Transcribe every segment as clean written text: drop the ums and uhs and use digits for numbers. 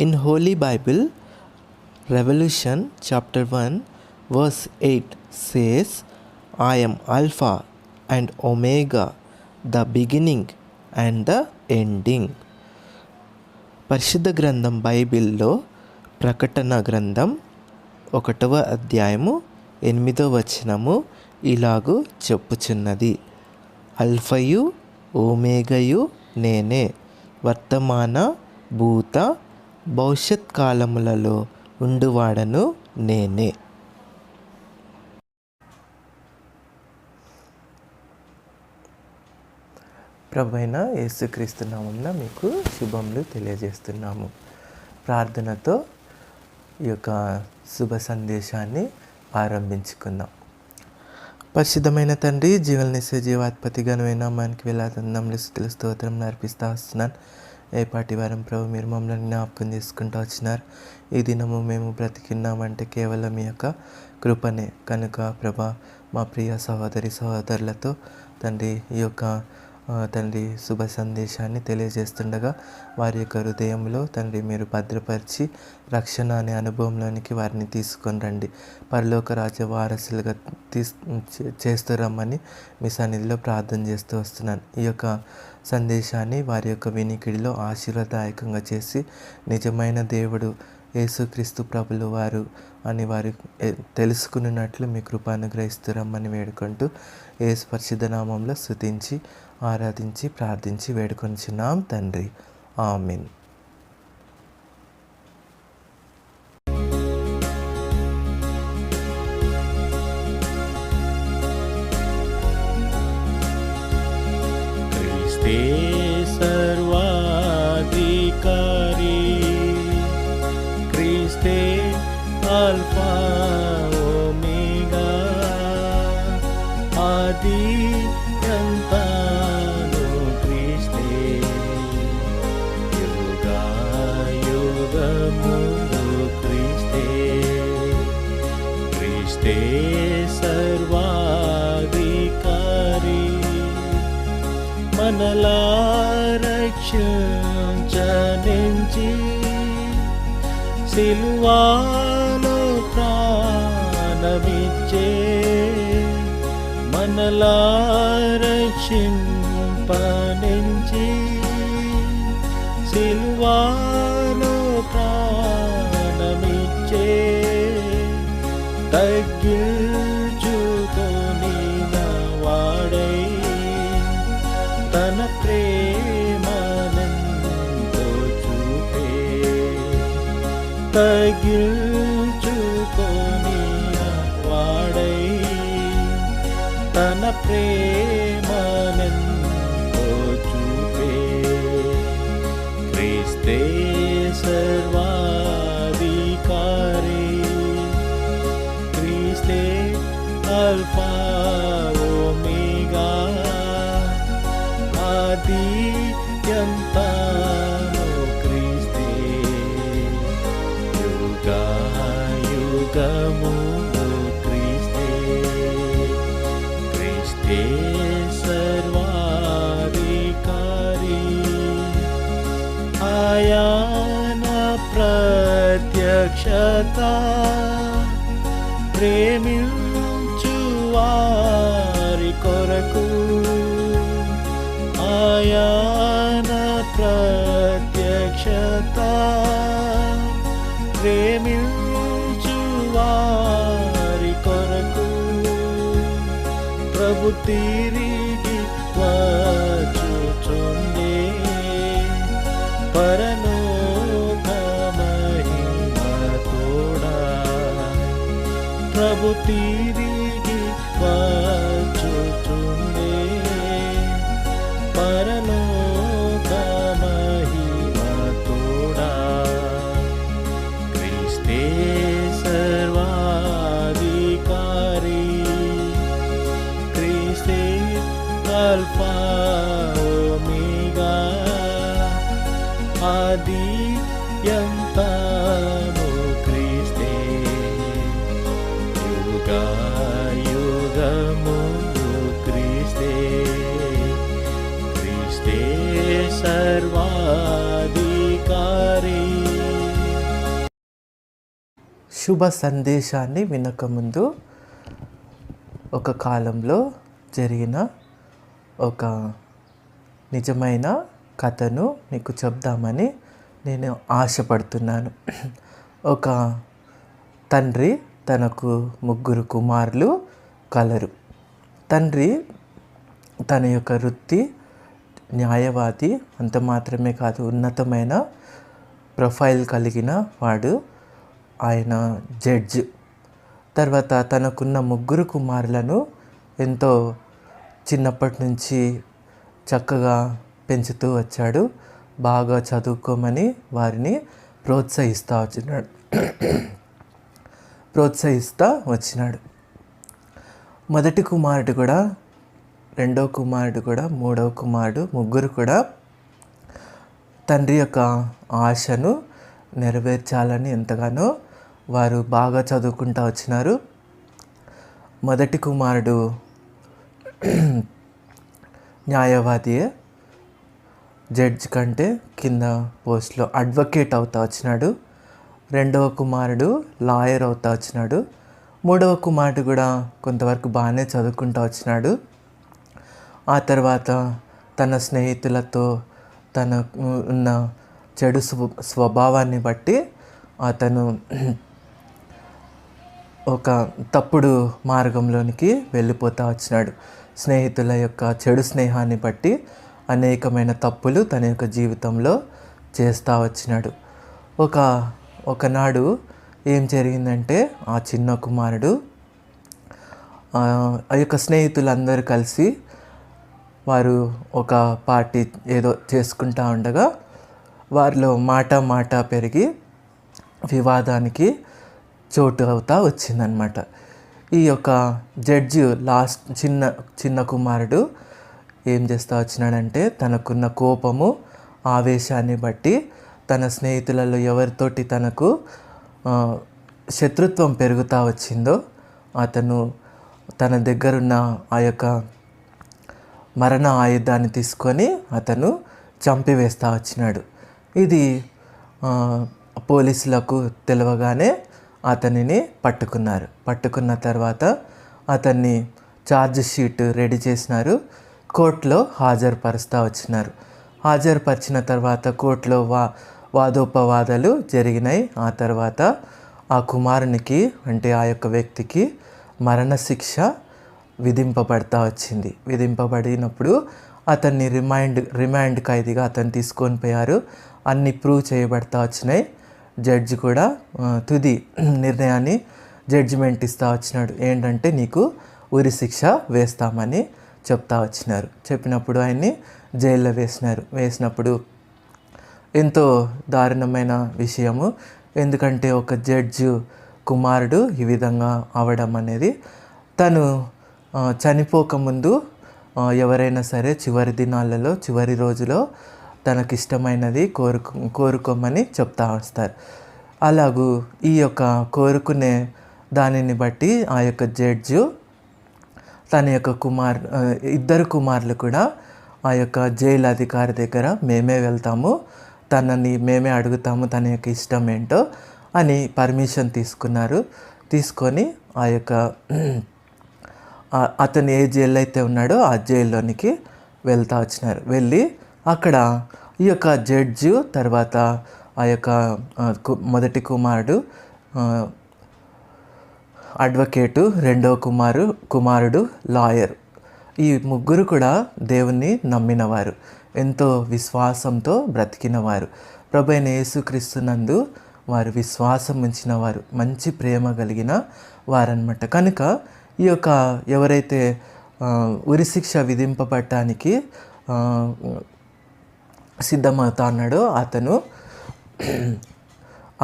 In Holy Bible, Revelation chapter 1 verse 8 says, I am Alpha and Omega, the beginning and the ending. పరిశుద్ధ గ్రంథం బైబిల్లో ప్రకటన గ్రంథం 1వ అధ్యాయము 8వ వచనము ఇలాగు చెప్పుచున్నది, అల్ఫయు ఓమేగయు నేనే, వర్తమాన భూత భవిష్యత్ కాలములలో ఉండువాడను నేనే. ప్రభువైన యేసుక్రీస్తు నామమున మీకు శుభములు తెలియజేస్తున్నాము. ప్రార్థనతో ఈ యొక్క శుభ సందేశాన్ని ఆరంభించుకుందాం. పరిశుద్ధమైన తండ్రి, జీవననిచ్చే జీవాధిపతి ఘనమైన మనకి వేలాదండంలో స్తుతులు స్తోత్రం అర్పిస్తూ వస్తున్నాను. ఏపాటి వారం ప్రభు మీరు మమ్మల్ని జ్ఞాపకం చేసుకుంటూ వచ్చినారు. ఈ దినము మేము బ్రతికిన్నామంటే కేవలం మీ యొక్క కృపనే కనుక ప్రభా, మా ప్రియ సహోదరి సహోదరులతో తండ్రి ఈ యొక్క తండ్రి శుభ సందేశాన్ని తెలియజేస్తుండగా వారి యొక్క హృదయంలో తండ్రి మీరు భద్రపరిచి రక్షణ అనే అనుభవంలోనికి వారిని తీసుకొని రండి. పరలోక రాజ్య వారసులుగా చేస్తూ రమ్మని మీ సన్నిధిలో ప్రార్థన చేస్తూ వస్తున్నాను. ఈ యొక్క సందేశాన్ని వారి యొక్క వినికిడిలో ఆశీర్వాదదాయకంగా చేసి నిజమైన దేవుడు యేసుక్రీస్తు ప్రభులు వారు అని వారు తెలుసుకున్నట్లు మీ కృప అనుగ్రహిస్తురమ్మని వేడుకుంటూ యేసు పరిశుద్ధ నామంలో స్తుతించి ఆరాధించి ప్రార్థించి వేడుకొనిచున్నాం తండ్రి, ఆమేన్. క్రీస్తే సర్వాధికారి, క్రీస్తే ఆల్ఫా ఓమేగా, ఆది అంతాను క్రీస్తే, యుగాయుగములు క్రీస్తే. క్రీస్తే సర్వాధికారి, మనలా రక్షించనించి సిలువలో ప్రాణమిచ్చే, మనలా రక్షింపనించి సిలువలో ప్రాణమిచ్చే, తగ్గించుకొని వాడై తన ప్రేమనంతో చూపే, తగ్గించుకొని వాడై తన ప్రేమనంతో చూపే. క్రీస్తే సర్వాధికారి, క్రీస్తే ఆల్ఫా ఓమేగా, ఆది అంతాను క్రీస్తే, యుగాయుగములు క్రీస్తే. క్రీస్తే సర్వాధికారి, ఆయన ప్రత్యక్షత ప్రేమించు వారి కొరకు, ఆయన ప్రత్యక్షత ప్రేమించు వారి కొరకు, ప్రభు తిరిగి వచ్చుచుండే, పరలోక మహిమ తోడా, ప్రభు తిరిగి వచ్చుచుండే, పరలోక మహిమ తోడా. క్రీస్తే సర్వాధికారి, క్రీస్తే ఆల్ఫా ఓమేగా, ఆది అంతాను క్రీస్తే, యుగాయుగములు క్రీస్తే. క్రీస్తే సర్వాధికారి, శుభ సందేశాన్ని వినకముందు ఒక కాలంలో జరిగిన ఒక నిజమైన కథను మీకు చెప్దామని నేను ఆశపడుతున్నాను. ఒక తండ్రి తనకు 3 కుమారులు కలరు. తండ్రి తన యొక్క వృత్తి న్యాయవాది, అంత మాత్రమే కాదు ఉన్నతమైన ప్రొఫైల్ కలిగిన వాడు. ఆయన జడ్జ్. తర్వాత తనకున్న 3 కుమారులను ఎంతో చిన్నప్పటి నుంచి చక్కగా పెంచుతూ వచ్చాడు. బాగా చదువుకోమని వారిని ప్రోత్సహిస్తూ వచ్చినాడు. మొదటి కుమారుడు కూడా, రెండో కుమారుడు కూడా, మూడవ కుమారుడు, 3 కూడా తండ్రి యొక్క ఆశను నెరవేర్చాలని ఎంతగానో వారు బాగా చదువుకుంటూ వచ్చినారు. మొదటి కుమారుడు న్యాయవాదియే, జడ్జ్ కంటే కింద పోస్ట్లో అడ్వకేట్ అవుతా వచ్చినాడు. రెండవ కుమారుడు లాయర్ అవుతా వచ్చినాడు. మూడవ కుమారుడు కూడా కొంతవరకు బాగానే చదువుకుంటూ వచ్చినాడు. ఆ తర్వాత తన స్నేహితులతో తన ఉన్న చెడు స్వభావాన్ని బట్టి అతను ఒక తప్పుడు మార్గంలోనికి వెళ్ళిపోతూ వచ్చినాడు. స్నేహితుల యొక్క చెడు స్నేహాన్ని బట్టి అనేకమైన తప్పులు తన యొక్క జీవితంలో చేస్తూ వచ్చినాడు. ఒకనాడు ఏం జరిగిందంటే, ఆ చిన్న కుమారుడు ఆ యొక్క స్నేహితులందరూ కలిసి వారు ఒక పార్టీ ఏదో చేసుకుంటూ ఉండగా వారిలో మాట పెరిగి వివాదానికి చోటు అవుతా వచ్చిందనమాట. ఈ యొక్క జడ్జి చిన్న కుమారుడు ఏం చేస్తూ వచ్చినాడంటే, తనకున్న కోపము ఆవేశాన్ని బట్టి తన స్నేహితులలో ఎవరితోటి తనకు శత్రుత్వం పెరుగుతూ వచ్చిందో అతను తన దగ్గరున్న ఆ యొక్క మరణ ఆయుధాన్ని తీసుకొని అతను చంపివేస్తూ వచ్చినాడు. ఇది పోలీసులకు తెలవగానే అతనిని పట్టుకున్నారు. పట్టుకున్న తర్వాత అతన్ని ఛార్జ్ షీట్ రెడీ చేసినారు. కోర్టులో హాజరుపరుస్తూ వచ్చినారు. హాజరుపరిచిన తర్వాత కోర్టులో వాదోపవాదాలు జరిగినాయి. ఆ తర్వాత ఆ కుమారునికి, అంటే ఆ యొక్క వ్యక్తికి మరణశిక్ష విధింపబడినప్పుడు అతన్ని రిమాండ్ ఖైదీగా అతన్ని తీసుకొని పోయారు. అన్ని ప్రూవ్ చేయబడతా వచ్చినాయి. జడ్జి కూడా తుది నిర్ణయాన్ని జడ్జిమెంట్ ఇస్తూ వచ్చినాడు. ఏంటంటే, నీకు ఉరి శిక్ష వేస్తామని చెప్తా వచ్చినారు. చెప్పినప్పుడు ఆయన్ని జైల్లో వేసినప్పుడు ఎంతో దారుణమైన విషయము. ఎందుకంటే ఒక జడ్జి కుమారుడు ఈ విధంగా అవడం అనేది, తను చనిపోకముందు ఎవరైనా సరే చివరి దినాలలో, చివరి రోజులో తనకిష్టమైనది కోరుకోమని చెప్తా వస్తారు. అలాగూ ఈ యొక్క కోరుకునే దానిని బట్టి ఆ యొక్క జడ్జి తన యొక్క 2 కుమారులు కూడా ఆ యొక్క జైలు అధికారి దగ్గర మేమే వెళ్తాము, తనని మేమే అడుగుతాము తన యొక్క ఇష్టం ఏంటో అని పర్మిషన్ తీసుకున్నారు. తీసుకొని ఆ యొక్క అతను ఏ జైల్లో అయితే ఉన్నాడో ఆ జైల్లోనికి వెళ్తా వచ్చినారు. వెళ్ళి అక్కడ ఈ యొక్క జడ్జి, తర్వాత ఆ యొక్క మొదటి కుమారుడు అడ్వకేటు, రెండవ కుమారుడు లాయర్, ఈ 3 కూడా దేవుణ్ణి నమ్మినవారు, ఎంతో విశ్వాసంతో బ్రతికినవారు. ప్రభువైన యేసుక్రీస్తునందు వారు విశ్వాసం ఉంచిన వారు, మంచి ప్రేమ కలిగిన వారన్నమాట. కనుక ఈ యొక్క ఎవరైతే ఉరిశిక్ష విధింపబడటానికి సిద్ధమవుతా ఉన్నాడో అతను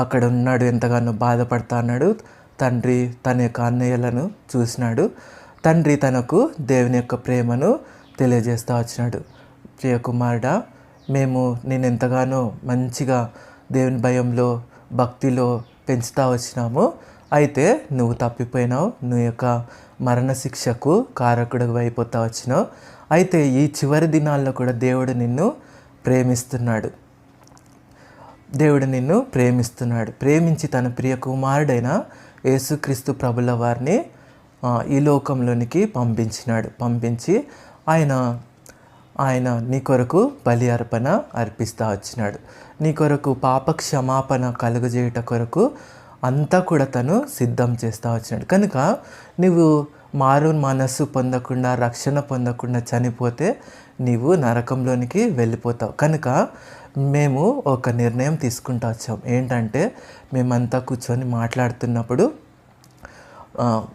అక్కడ ఉన్నాడు, ఎంతగానో బాధపడతా అన్నాడు. తండ్రి తన యొక్క అన్నయ్యలను చూసినాడు. తండ్రి తనకు దేవుని యొక్క ప్రేమను తెలియజేస్తూ వచ్చినాడు. ప్రియ కుమారుడా, మేము నేను ఎంతగానో మంచిగా దేవుని భయంలో, భక్తిలో పెంచుతూ వచ్చినాము. అయితే నువ్వు తప్పిపోయినావు, నువ్వు యొక్క మరణశిక్షకు కారకుడు అయిపోతా వచ్చినావు. అయితే ఈ చివరి దినాల్లో కూడా దేవుడు నిన్ను ప్రేమిస్తున్నాడు. దేవుడు నిన్ను ప్రేమిస్తున్నాడు. ప్రేమించి తన ప్రియ కుమారుడైన యేసుక్రీస్తు ప్రభుల వారిని ఈ లోకంలోనికి పంపించి ఆయన నీ కొరకు బలి అర్పణ అర్పిస్తూ వచ్చినాడు. నీ కొరకు పాప క్షమాపణ కలుగజేయుట కొరకు అంతా కూడా తను సిద్ధం చేస్తూ వచ్చినాడు. కనుక నువ్వు మారు మనస్సు పొందకుండా, రక్షణ పొందకుండా చనిపోతే నీవు నరకంలోనికి వెళ్ళిపోతావు. కనుక మేము ఒక నిర్ణయం తీసుకుంటూ వచ్చాం. ఏంటంటే, మేమంతా కూర్చొని మాట్లాడుతున్నప్పుడు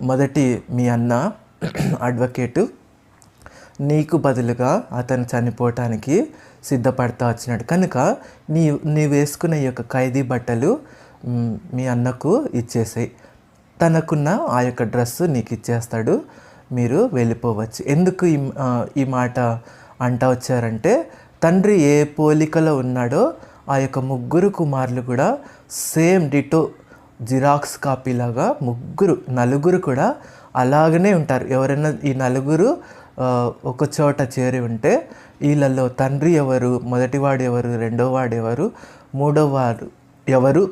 మొదటి మీ అన్న అడ్వకేటు నీకు బదులుగా అతను చనిపోవటానికి సిద్ధపడతా వచ్చినాడు. కనుక నీ వేసుకున్న ఈ యొక్క ఖైదీ బట్టలు మీ అన్నకు ఇచ్చేసాయి. తనకున్న ఆ యొక్క డ్రెస్సు నీకు ఇచ్చేస్తాడు, మీరు వెళ్ళిపోవచ్చు. ఎందుకు ఈ మాట అంటా వచ్చారంటే, తండ్రి ఏ పోలికలో ఉన్నాడో ఆ యొక్క ముగ్గురు కుమారులు కూడా సేమ్ డిటో జిరాక్స్ కాపీలాగా నలుగురు కూడా అలాగనే ఉంటారు. ఎవరైనా ఈ నలుగురు ఒక చోట చేరి ఉంటే వీళ్ళల్లో తండ్రి ఎవరు, మొదటివాడు ఎవరు, రెండోవాడు ఎవరు, మూడోవాడు ఎవరు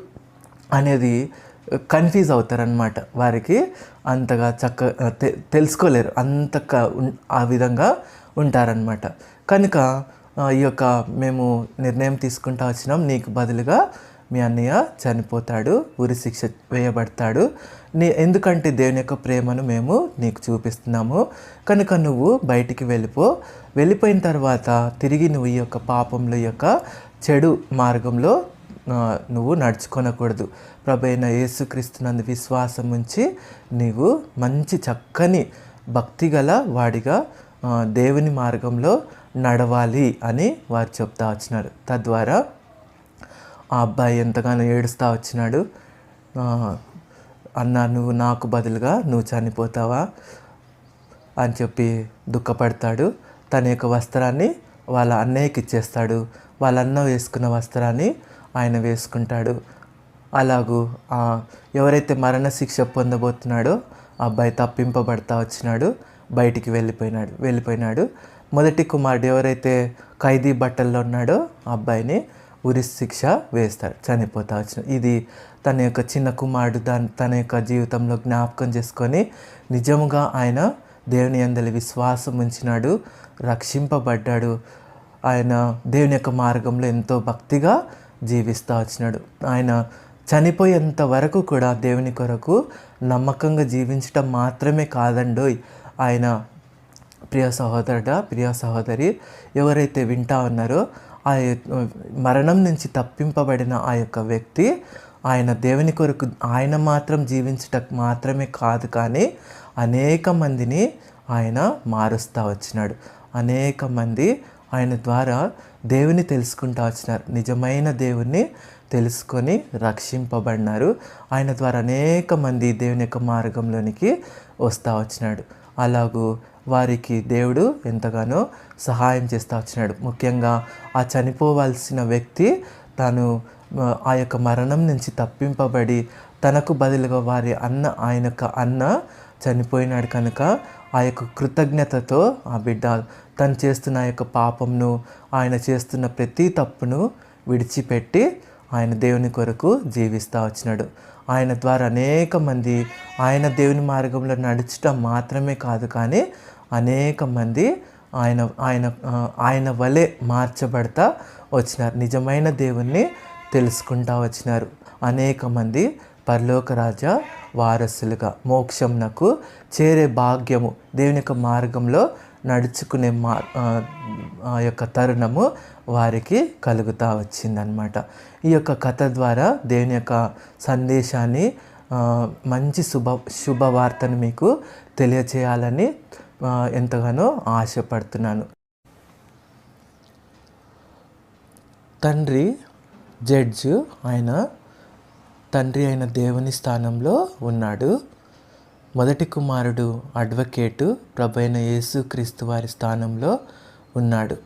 అనేది కన్ఫ్యూజ్ అవుతారనమాట. వారికి అంతగా తెలుసుకోలేరు, ఆ విధంగా ఉంటారనమాట. కనుక ఈ యొక్క మేము నిర్ణయం తీసుకుంటూ వచ్చినాం, నీకు బదులుగా మీ అన్నయ్య చనిపోతాడు, ఉరి శిక్ష వేయబడతాడు. ఎందుకంటే దేవుని యొక్క ప్రేమను మేము నీకు చూపిస్తున్నాము. కనుక నువ్వు బయటికి వెళ్ళిపోయిన తర్వాత తిరిగి నువ్వు ఈ యొక్క పాపంలో యొక్క చెడు మార్గంలో నువ్వు నడుచుకొనకూడదు. ప్రభువైన యేసుక్రీస్తునందు విశ్వాసం ఉంచి నీవు మంచి చక్కని భక్తిగల వాడిగా దేవుని మార్గంలో నడవాలి అని వారు చెప్తా వచ్చినారు. తద్వారా ఆ అబ్బాయి ఎంతగానో ఏడుస్తూ వచ్చినాడు. అన్న, నువ్వు నాకు బదులుగా నువ్వు చనిపోతావా అని చెప్పి దుఃఖపడతాడు. తన యొక్క వస్త్రాన్ని వాళ్ళ అన్నయ్యకి ఇచ్చేస్తాడు. వాళ్ళ అన్న వేసుకున్న వస్త్రాన్ని ఆయన వేసుకుంటాడు. అలాగూ ఎవరైతే మరణశిక్ష పొందబోతున్నాడో ఆ అబ్బాయి తప్పింపబడతా వచ్చినాడు, బయటికి వెళ్ళిపోయినాడు. మొదటి కుమారుడు ఎవరైతే ఖైదీ బట్టల్లో ఉన్నాడో ఆ అబ్బాయిని ఉరి శిక్ష వేస్తాడు, చనిపోతా వచ్చిన. ఇది తన యొక్క చిన్న కుమారుడు తన యొక్క జీవితంలో జ్ఞాపకం చేసుకొని నిజముగా ఆయన దేవుని యందలి విశ్వాసం ఉంచినాడు, రక్షింపబడ్డాడు. ఆయన దేవుని యొక్క మార్గంలో ఎంతో భక్తిగా జీవిస్తూ వచ్చినాడు. ఆయన చనిపోయేంత వరకు కూడా దేవుని కొరకు నమ్మకంగా జీవించటం మాత్రమే కాదండోయ్. ఆయన ప్రియ సహోదరి ఎవరైతే వింటా ఉన్నారో ఆ మరణం నుంచి తప్పింపబడిన ఆ యొక్క వ్యక్తి ఆయన దేవుని కొరకు ఆయన మాత్రం జీవించటం మాత్రమే కాదు, కానీ అనేక మందిని ఆయన మారుస్తూ వచ్చినాడు. అనేక మంది ఆయన ద్వారా దేవుని తెలుసుకుంటూ వచ్చినారు, నిజమైన దేవుణ్ణి తెలుసుకొని రక్షింపబడినారు. ఆయన ద్వారా అనేక మంది దేవుని యొక్క మార్గంలోనికి వస్తూ వచ్చినాడు. అలాగూ వారికి దేవుడు ఎంతగానో సహాయం చేస్తూ వచ్చినాడు. ముఖ్యంగా ఆ చనిపోవాల్సిన వ్యక్తి తాను ఆ యొక్క మరణం నుంచి తప్పింపబడి తనకు బదులుగా ఆయన యొక్క అన్న చనిపోయినాడు. కనుక ఆ యొక్క కృతజ్ఞతతో ఆ బిడ్డ తను చేస్తున్న ఆ యొక్క పాపంను, ఆయన చేస్తున్న ప్రతి తప్పును విడిచిపెట్టి ఆయన దేవుని కొరకు జీవిస్తూ వచ్చినాడు. ఆయన ద్వారా అనేక మంది ఆయన మార్గంలో నడచడం మాత్రమే కాదు, కానీ అనేక మంది ఆయన వలె మార్చబడతా వచ్చినారు, నిజమైన దేవుణ్ణి తెలుసుకుంటూ వచ్చినారు. అనేక మంది పరలోక రాజ వారసులుగా మోక్షంనకు చేరే భాగ్యము, దేవుని యొక్క మార్గంలో నడుచుకునే ఆ యొక్క తరుణము వారికి కలుగుతూ వచ్చిందనమాట. ఈ యొక్క కథ ద్వారా దేవుని యొక్క సందేశాన్ని, మంచి శుభవార్తను మీకు తెలియచేయాలని ఎంతగానో ఆశపడుతున్నాను. జడ్జి ఆయన తండ్రి అయిన దేవుని స్థానంలో ఉన్నాడు. మొదటి కుమారుడు అడ్వకేటు ప్రభువైన యేసుక్రీస్తు వారి స్థానంలో ఉన్నాడు.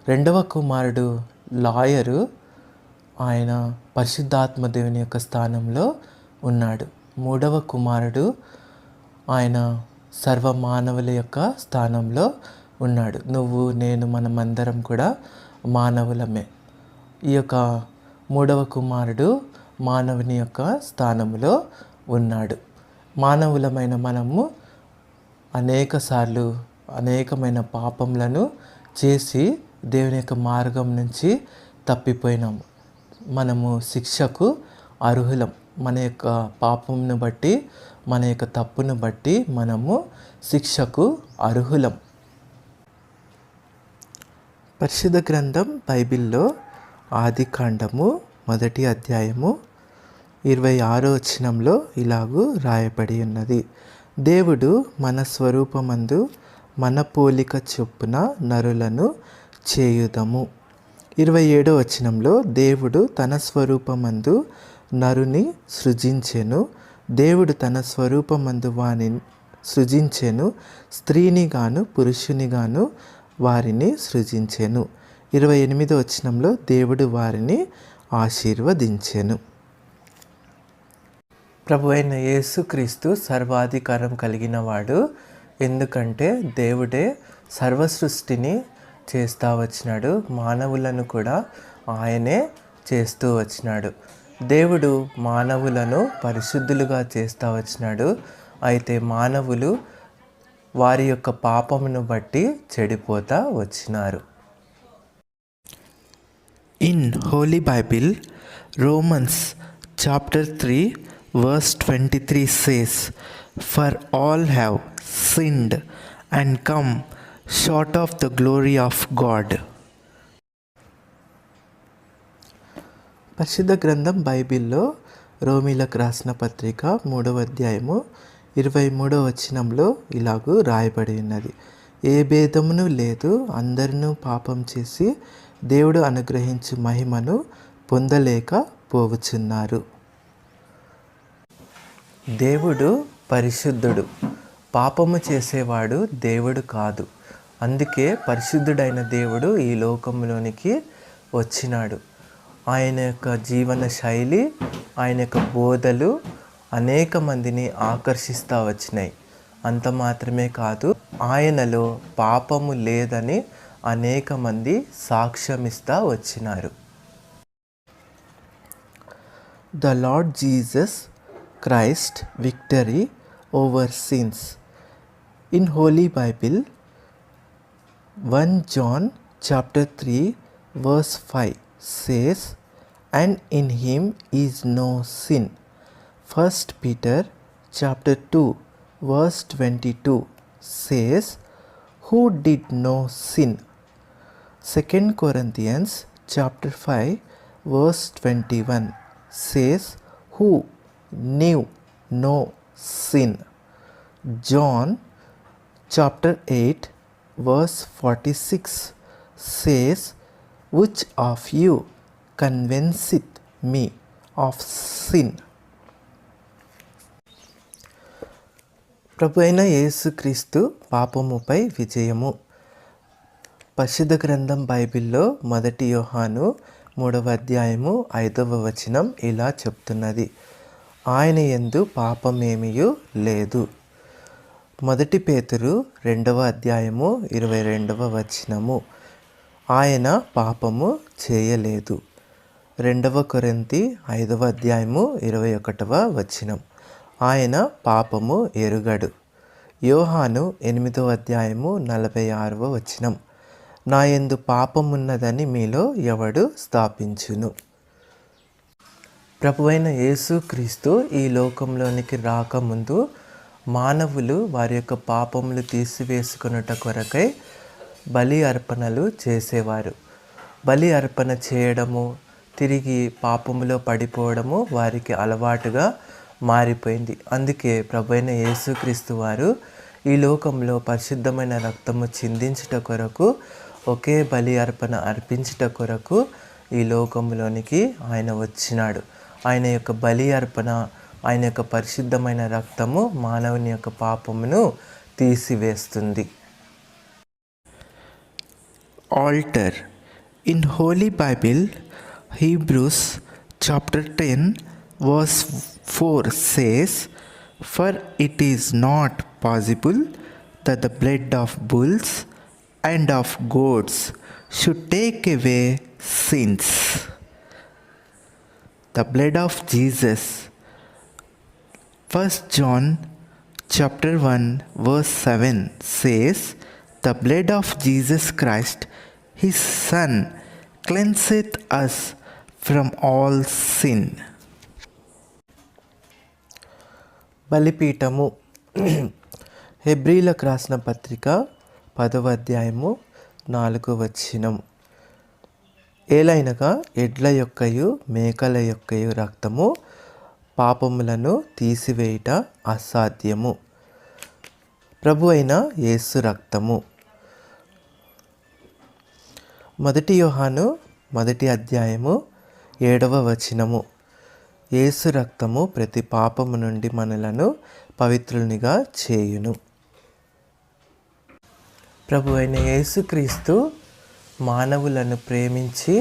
రెండవ కుమారుడు లాయరు, ఆయన పరిశుద్ధాత్మ దేవుని యొక్క స్థానంలో ఉన్నాడు. మూడవ కుమారుడు ఆయన సర్వమానవుల యొక్క స్థానంలో ఉన్నాడు. నువ్వు నేను మనమందరం కూడా మానవులమే. ఈ యొక్క మూడవ కుమారుడు మానవుని యొక్క స్థానంలో ఉన్నాడు. మానవులమైన మనము అనేకమైన పాపములను చేసి దేవుని యొక్క మార్గం నుంచి తప్పిపోయినాము. మనము శిక్షకు అర్హులం. మన యొక్క పాపమును బట్టి, మన యొక్క తప్పును బట్టి మనము శిక్షకు అర్హులం. పరిశుద్ధ గ్రంథం బైబిల్లో ఆదికాండము 1వ అధ్యాయము 26వ వచనంలో ఇలాగూ రాయబడి ఉన్నది. దేవుడు మన స్వరూపమందు మన పోలిక చొప్పున నరులను చేయుదము. 27వ వచనంలో దేవుడు తన స్వరూపమందు నరుని సృజించెను. దేవుడు తన స్వరూపమందు వారిని సృజించెను, స్త్రీని గాను పురుషుని గాను వారిని సృజించెను. 28వ వచనంలో దేవుడు వారిని ఆశీర్వదించెను. ప్రభు అయిన యేసుక్రీస్తు సర్వాధికారం కలిగిన వాడు. ఎందుకంటే దేవుడే సర్వ సృష్టిని చేస్తూ వచ్చినాడు, మానవులను కూడా ఆయనే చేస్తూ వచ్చినాడు. దేవుడు మానవులను పరిశుద్ధులుగా చేస్తూ వచ్చినాడు. అయితే మానవులు వారి యొక్క పాపమును బట్టి చెడిపోతా వచ్చినారు. In holy Bible Romans chapter 3 verse 23 says, "For all have sinned and come short of the glory of God." పరిశుద్ధ గ్రంథం బైబిల్లో రోమీలకు రాసిన పత్రిక 3వ అధ్యాయము 23వ వచనంలో ఇలాగూ రాయబడి ఉన్నది. ఏ భేదమును లేదు, అందరినూ పాపం చేసి దేవుడు అనుగ్రహించు మహిమను పొందలేక పోవుచున్నారు. దేవుడు పరిశుద్ధుడు, పాపము చేసేవాడు దేవుడు కాదు. అందుకే పరిశుద్ధుడైన దేవుడు ఈ లోకంలోనికి వచ్చినాడు. ఆయన యొక్క జీవన శైలి, ఆయన యొక్క బోధలు అనేక మందిని ఆకర్షిస్తూ వచ్చినాయి. అంత మాత్రమే కాదు, ఆయనలో పాపము లేదని అనేక మంది సాక్ష్యమిస్తూ వచ్చినారు. The lord Jesus Christ victory over sins. In Holy Bible 1 John chapter 3 verse 5 says, "And in him is no sin." 1 Peter chapter 2 verse 22 says, "Who did no sin." 2 Corinthians chapter 5 verse 21 says, "Who knew no sin." John chapter 8 verse 46 says, "Which of you convinceth me of sin?" ప్రభు అయిన యేసుక్రీస్తు పాపముపై విజయము. పరిశుద్ధ గ్రంథం బైబిల్లో 1 యోహాను 3వ అధ్యాయము 5వ వచనం ఇలా చెప్తున్నది, ఆయన యందు పాపమేమియూ లేదు. 1 పేతురు 2వ అధ్యాయము 22వ వచనము, ఆయన పాపము చేయలేదు. 2 కొరింథీ 5వ అధ్యాయము 21వ వచనం, ఆయన పాపము ఎరుగడు. యోహాను 8వ అధ్యాయము 46వ వచనం, నా యందు పాపమున్నదని మీలో ఎవడు స్థాపించును. ప్రభువైన యేసుక్రీస్తు ఈ లోకంలోనికి రాకముందు మానవులు వారి యొక్క పాపములు తీసివేసుకొనుట కొరకై బలి అర్పణలు చేసేవారు. బలి అర్పణ చేయడము, తిరిగి పాపములో పడిపోవడము వారికి అలవాటుగా మారిపోయింది. అందుకే ప్రభువైన యేసుక్రీస్తు వారు ఈ లోకంలో పరిశుద్ధమైన రక్తము చిందించుట కొరకు, ఒకే బలి అర్పణ అర్పించుట కొరకు ఈ లోకంలోనికి ఆయన వచ్చినాడు. ఆయన యొక్క బలి అర్పణ, ఆయన యొక్క పరిశుద్ధమైన రక్తము మానవుని యొక్క పాపమును తీసివేస్తుంది. Altar. In holy Bible Hebrews chapter 10 verse 4 says, "For it is not possible that the blood of bulls and of goats should take away sins. The blood of Jesus. 1 John chapter 1 verse 7 says, "The blood of Jesus Christ, his Son, cleanseth us from all sin." బలిపీఠము. హెబ్రీలకు రాసిన పత్రిక 10వ అధ్యాయము 4వ వచనం. ఏలైనగా ఎడ్ల యొక్కయు మేకల యొక్కయు రక్తము పాపములను తీసివేయుట అసాధ్యము. ప్రభు అయిన యేసు రక్తము. 1 యోహాను 1వ అధ్యాయము 7వ వచనము. యేసు రక్తము ప్రతి పాపము నుండి మనలను పవిత్రునిగా చేయును. ప్రభు అయిన యేసుక్రీస్తు మానవులను ప్రేమించి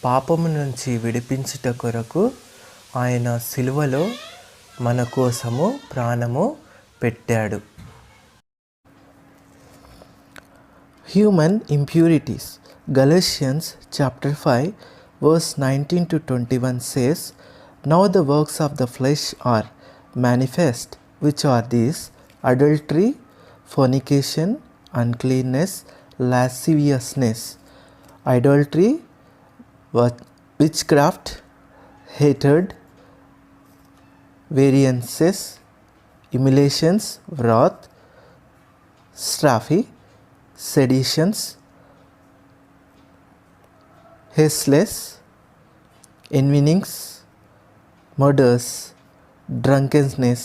పాపము నుంచి విడిపించుట కొరకు ఆయన సిలువలో మన కోసము ప్రాణము పెట్టాడు. Human impurities. Galatians chapter 5 verse 19 to 21 says, "Now the works of the flesh are manifest, which are these: adultery, fornication, uncleanness, lasciviousness, idolatry, witchcraft, hatred, variances, emulations, wrath, strife, seditions, hasteless, envyings, murders, drunkenness,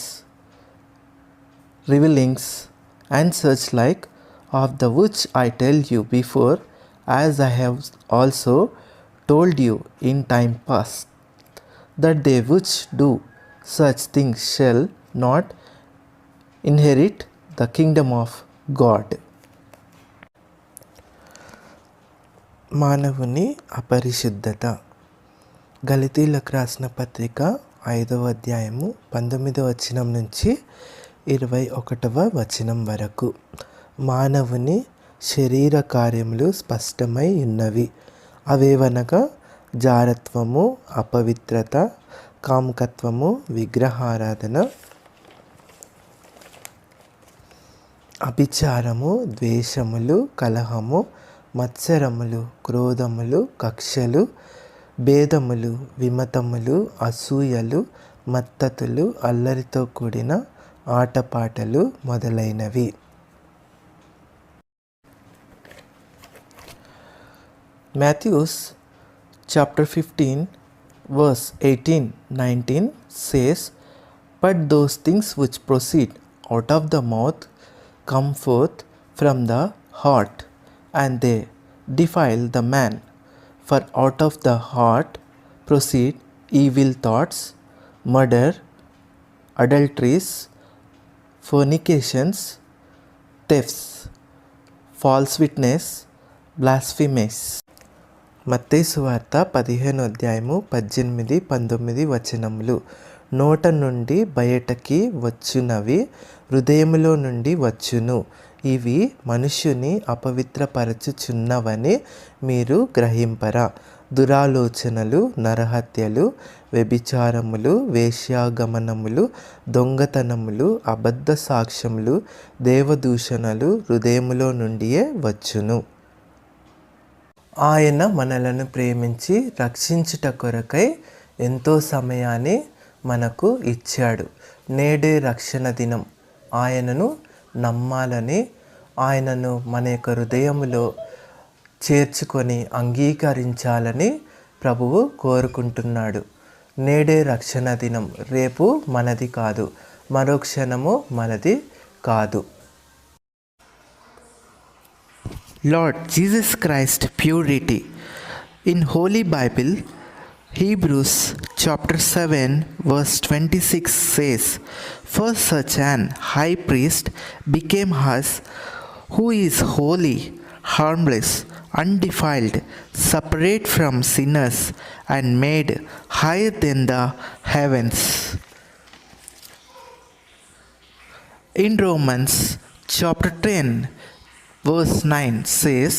revelings, and such like, of the which I tell you before, as I have also told you in time past, that they which do such things shall not inherit the kingdom of God." మానవుని అపరిశుద్ధత. గలతీలకు రాసిన పత్రిక 5వ అధ్యాయము 19వ వచనం నుంచి 21వ వచనం వరకు. మానవుని శరీర కార్యములు స్పష్టమై ఉన్నవి. అవేవనగా జారత్వము, అపవిత్రత, కాముకత్వము, విగ్రహారాధన, అభిచారము, ద్వేషములు, కలహము, మత్సరములు, క్రోధములు, కక్షలు, భేదములు, విమతములు, అసూయలు, మత్తతులు, అల్లరితో కూడిన ఆటపాటలు మొదలైనవి. Matthews chapter 15 verse 18-19 says, "But those things which proceed out of the mouth come forth from the heart, and they defile the man. For out of the heart proceed evil thoughts, murder, adulteries, fornications, thefts, false witness, blasphemies." మత్తయి సువార్త 15వ అధ్యాయము 18-19 వచనములు. నోట నుండి బయటకి వచ్చునవి హృదయములో నుండి వచ్చును. ఇవి మనుష్యుని అపవిత్రపరచుచున్నవని మీరు గ్రహింపరా? దురాలోచనలు, నరహత్యలు, వ్యభిచారములు, వేశ్యాగమనములు, దొంగతనములు, అబద్ధ సాక్ష్యములు, దేవదూషణలు హృదయములో నుండియే వచ్చును. ఆయన మనలను ప్రేమించి రక్షించుట కొరకై ఎంతో సమయాన్ని మనకు ఇచ్చాడు. నేడే రక్షణ దినం. ఆయనను నమ్మాలని, ఆయనను మన యొక్క హృదయములో చేర్చుకొని అంగీకరించాలని ప్రభువు కోరుకుంటున్నాడు. నేడే రక్షణ దినం. రేపు మనది కాదు, మరో క్షణము మనది కాదు. Lord Jesus Christ purity. In Holy Bible, Hebrews chapter 7 verse 26 says, "For such an high priest became us, who is holy, harmless, undefiled, separate from sinners, and made higher than the heavens." In Romans chapter 10 verse 9 says,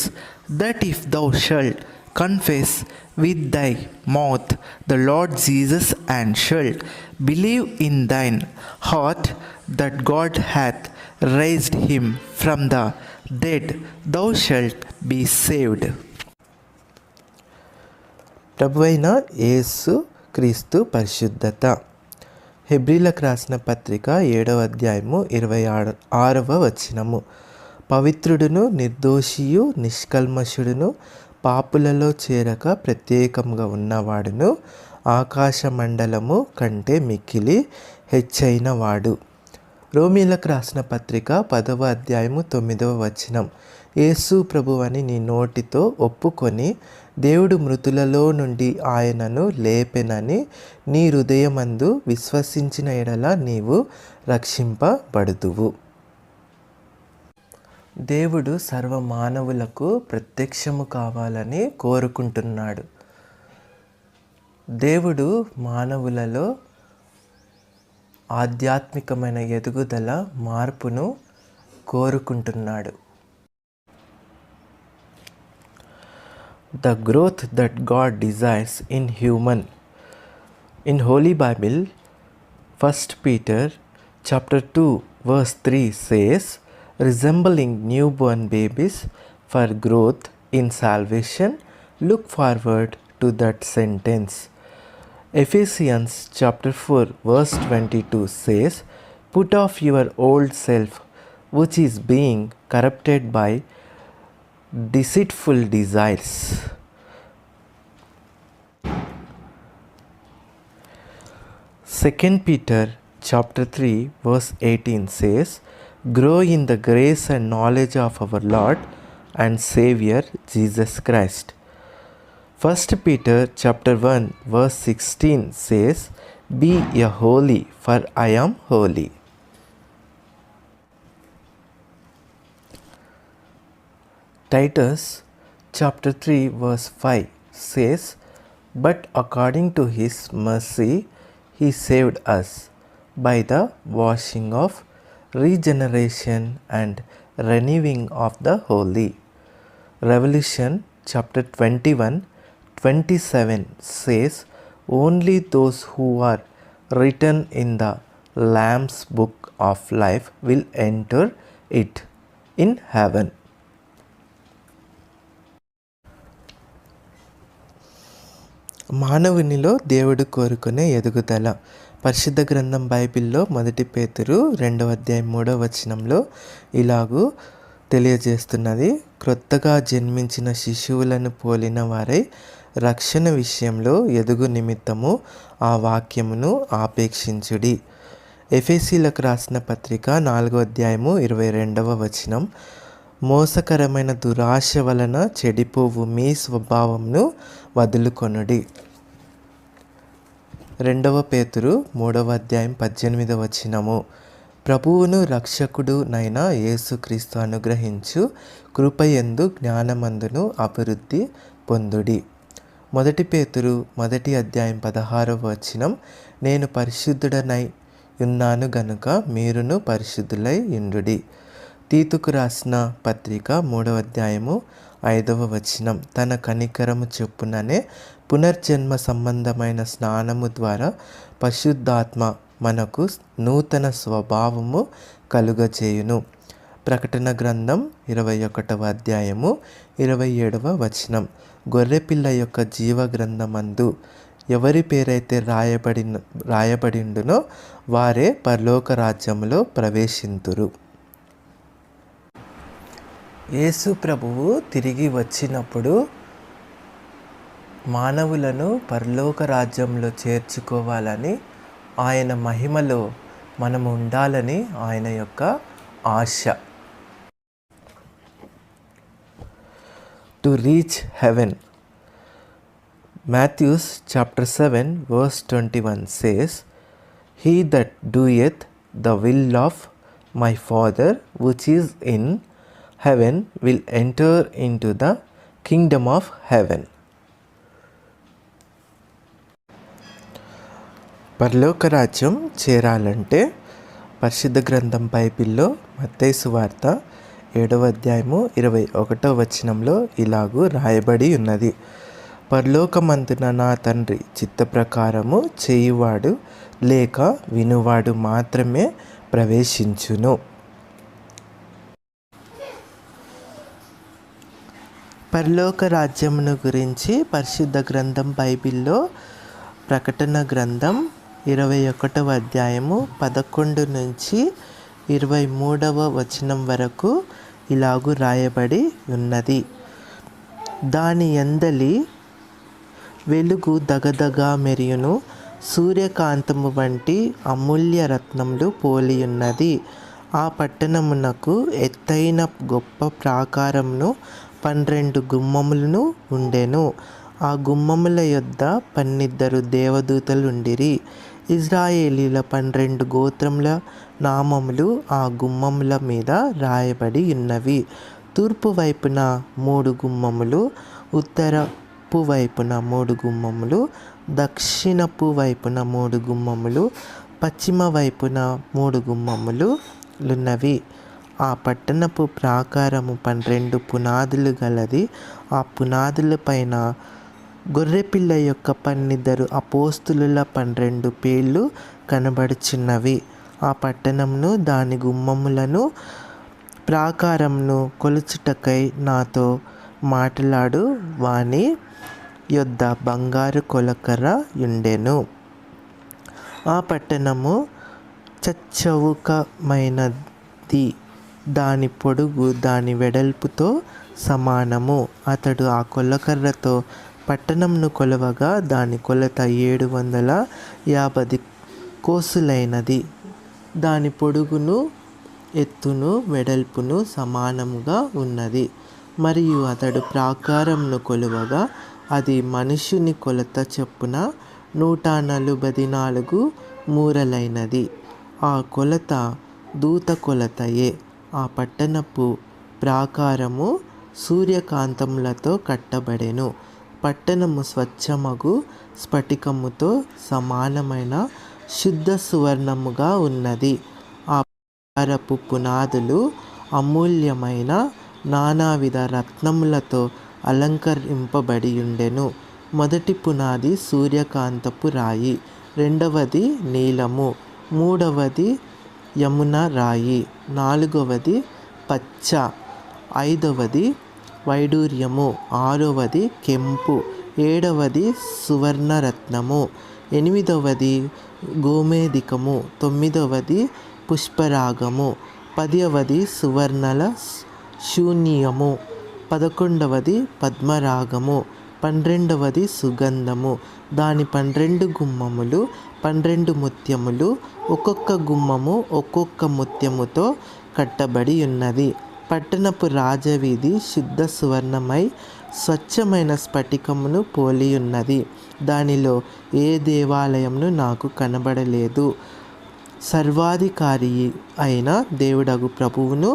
"That if thou shalt confess with thy mouth the Lord Jesus, and shalt believe in thine heart that God hath raised him from the dead, thou shalt be saved. ప్రభువైన యేసు క్రీస్తు పరిశుద్ధత. హెబ్రీలకు రాసిన పత్రిక 7వ అధ్యాయము 26వ వచనము. పవిత్రుడును నిర్దోషియు నిష్కల్మషుడును పాపులలో చేరక ప్రత్యేకంగా ఉన్నవాడును ఆకాశ మండలము కంటే మిక్కిలి హెచ్చైన వాడు. రోమీలకు రాసిన పత్రిక 10వ అధ్యాయము 9వ వచనం. యేసు ప్రభువని నీ నోటితో ఒప్పుకొని దేవుడు మృతులలో నుండి ఆయనను లేపెనని నీ హృదయమందు విశ్వసించిన ఎడల నీవు రక్షింపబడుదువు. దేవుడు సర్వమానవులకు ప్రత్యక్షము కావాలని కోరుకుంటున్నాడు. దేవుడు మానవులలో ఆధ్యాత్మికమైన ఎదుగుదల, మార్పును కోరుకుంటున్నాడు. The growth that God desires in human. In Holy Bible, 1 Peter chapter 2 verse 3 says, resembling newborn babies for growth in salvation, look forward to that sentence. Ephesians chapter 4 verse 22 says, put off your old self, which is being corrupted by deceitful desires. Second Peter chapter 3 verse 18 says, grow in the grace and knowledge of our Lord and Savior Jesus Christ. 1 Peter chapter 1 verse 16 says, be ye holy, for I am holy. Titus chapter 3 verse 5 says, but according to his mercy he saved us by the washing of regeneration and renewing of the holy. Revelation chapter 21:27 says, only those who are written in the Lamb's book of life will enter it in heaven. మానవునిలో దేవుడు కోరుకునే ఎదుగుదల. పరిశుద్ధ గ్రంథం బైబిల్లో 1 పేతురు 2వ అధ్యాయం 3వ వచనంలో ఇలాగూ తెలియజేస్తున్నది, క్రొత్తగా జన్మించిన శిశువులను పోలిన వారై రక్షణ విషయంలో ఎదుగు నిమిత్తము ఆ వాక్యమును ఆపేక్షించుడి. ఎఫెసీలకు రాసిన పత్రిక 4వ అధ్యాయము 22వ వచనం, మోసకరమైన దురాశ వలన చెడిపోవు మీ స్వభావంను వదులుకొనుడి. 2వ పేతురు 3వ అధ్యాయం 18వ వచనము, ప్రభువును రక్షకుడు నైన యేసుక్రీస్తు అనుగ్రహించు కృపయందు జ్ఞానమందును అభివృద్ధి పొందుడి. 1 పేతురు 1వ అధ్యాయం 16వ వచనం, నేను పరిశుద్ధుడనై ఉన్నాను గనుక మీరును పరిశుద్ధులై ఉండుడి. తీతుకు రాసిన పత్రిక 3వ అధ్యాయము 5వ వచనం, తన కనికరము చొప్పుననే పునర్జన్మ సంబంధమైన స్నానము ద్వారా పరిశుద్ధాత్మ మనకు నూతన స్వభావము కలుగజేయును. ప్రకటన గ్రంథం 21వ అధ్యాయము 27వ వచనం, గొర్రెపిల్ల యొక్క జీవ గ్రంథమందు ఎవరి పేరైతే రాయబడిండునో వారే పరలోక రాజ్యములో ప్రవేశింతురు. యేసు ప్రభువు తిరిగి వచ్చినప్పుడు మానవులను పరలోక రాజ్యంలో చేర్చుకోవాలని, ఆయన మహిమలో మనం ఉండాలని ఆయన యొక్క ఆశ. To reach heaven. Matthew chapter 7 verse 21 says, he that doeth the will of my Father which is in heaven will enter into the kingdom of heaven. పరలోక రాజ్యం చేరాలంటే పరిశుద్ధ గ్రంథం బైబిల్లో మత్తయి సువార్త 7వ అధ్యాయము 21వ వచనంలో ఇలాగూ రాయబడి ఉన్నది, పరలోకమందున నా తండ్రి చిత్త ప్రకారము చేయువాడు లేక వినువాడు మాత్రమే ప్రవేశించును. పరలోక రాజ్యమును గురించి పరిశుద్ధ గ్రంథం బైబిల్లో ప్రకటన గ్రంథం 21వ అధ్యాయము 11 నుంచి 23వ వచనం వరకు ఇలాగు రాయబడి ఉన్నది. దాని యందలి వెలుగు దగదగా మెరియును, సూర్యకాంతము వంటి అమూల్య రత్నములు పోలియున్నది. ఆ పట్టణమునకు ఎత్తైన గొప్ప ప్రాకారమును 12 గుమ్మములను ఉండెను. ఆ గుమ్మముల యొద్ద 12 దేవదూతలుండిరి. ఇజ్రాయేలీల 12 గోత్రముల నామములు ఆ గుమ్మముల మీద రాయబడి ఉన్నవి. తూర్పు వైపున 3 గుమ్మములు, ఉత్తరపు వైపున 3 గుమ్మములు, దక్షిణపు వైపున 3 గుమ్మములు, పశ్చిమ వైపున 3 గుమ్మములు లున్నవి. ఆ పట్టణపు ప్రాకారము 12 పునాదులు గలది. ఆ పునాదుల పైన గొర్రెపిల్ల యొక్క 12 అపోస్తులుల 12 పేర్లు కనబడుచున్నవి. ఆ పట్టణమును దాని గుమ్మములను ప్రాకారమును కొలుచుటకై నాతో మాట్లాడు వాని యొద్ద బంగారు కొలకర్ర ఉండెను. ఆ పట్టణము చచ్చౌకమైనది, దాని పొడుగు దాని వెడల్పుతో సమానము. అతడు ఆ కొలకర్రతో పట్టణంను కొలవగా దాని కొలత 750 కోసులైనది. దాని పొడుగును ఎత్తును వెడల్పును సమానముగా ఉన్నది. మరియు అతడు ప్రాకారంను కొలువగా అది మనుష్యుని కొలత చొప్పున 144 మూరలైనది. ఆ కొలత దూత కొలతయే. ఆ పట్టణపు ప్రాకారము సూర్యకాంతములతో కట్టబడెను. పట్టణము స్వచ్ఛమగు స్ఫటికముతో సమానమైన శుద్ధ సువర్ణముగా ఉన్నది. ఆ ప్రాకారపు పునాదులు అమూల్యమైన నానావిధ రత్నములతో అలంకరింపబడి ఉండెను. మొదటి పునాది సూర్యకాంతపు రాయి, రెండవది నీలము, మూడవది యమున రాయి, నాలుగవది పచ్చ, ఐదవది వైడూర్యము, ఆరవది కెంపు, ఏడవది సువర్ణరత్నము, ఎనిమిదవది గోమేధికము, తొమ్మిదవది పుష్పరాగము, 10వది సువర్ణల శూన్యము, 11వది పద్మరాగము, 12వది సుగంధము. దాని 12 గుమ్మములు 12 ముత్యములు, ఒక్కొక్క గుమ్మము ఒక్కొక్క ముత్యముతో కట్టబడి ఉన్నది. పట్టణపు రాజవీధి శుద్ధ సువర్ణమై స్వచ్ఛమైన స్ఫటికమును పోలి ఉన్నది. దానిలో ఏ దేవాలయమును నాకు కనబడలేదు. సర్వాధికారి అయిన దేవుడగు ప్రభువును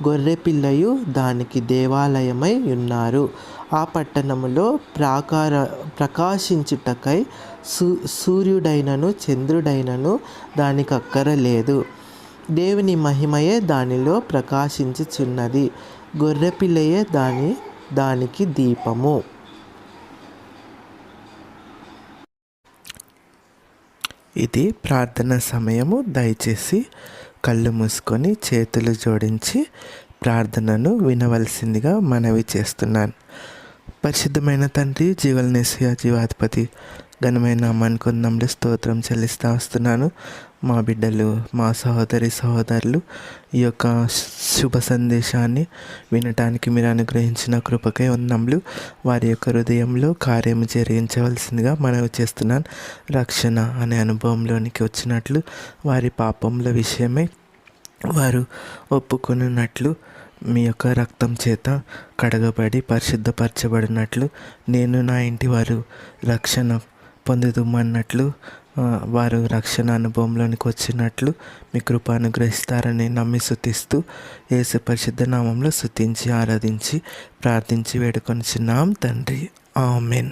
గొర్రెపిల్లయు దానికి దేవాలయమై ఉన్నారు. ఆ పట్టణములో ప్రకాశించుటకై సూర్యుడైనను చంద్రుడైనను దానికి అక్కరలేదు. దేవుని మహిమయే దానిలో ప్రకాశించుచున్నది. గొర్రెపిల్లయే దానికి దీపము. ఇది ప్రార్థన సమయము. దయచేసి కళ్ళు మూసుకొని చేతులు జోడించి ప్రార్థనను వినవలసిందిగా మనవి చేస్తున్నాను. పరిశుద్ధమైన తండ్రి, జీవలనేసియ జీవాధిపతి, ఘనమైన నామానికి స్తోత్రం చెల్లిస్తూ వస్తున్నాను. మా బిడ్డలు, మా సహోదరులు ఈ యొక్క శుభ సందేశాన్ని వినటానికి మీరు అనుగ్రహించిన కృపకై వందనములు. వారి యొక్క హృదయంలో కార్యము జరిగించవలసిందిగా మనవి చేస్తున్నాను. రక్షణ అనే అనుభవంలోనికి వచ్చినట్లు, వారి పాపముల విషయమై వారు ఒప్పుకొనున్నట్లు, మీ యొక్క రక్తం చేత కడగబడి పరిశుద్ధపరచబడినట్లు, నేను నా ఇంటి వారు రక్షణ పొందుదుమన్నట్లు, వారు రక్షణ అనుభవంలోనికి వచ్చినట్లు మీ కృప అనుగ్రహిస్తారని నమ్మి స్తుతిస్తూ యేసు పరిశుద్ధ నామంలో స్తుతించి ఆరాధించి ప్రార్థించి వేడుకొనిచున్నాం తండ్రి. ఆమెన్.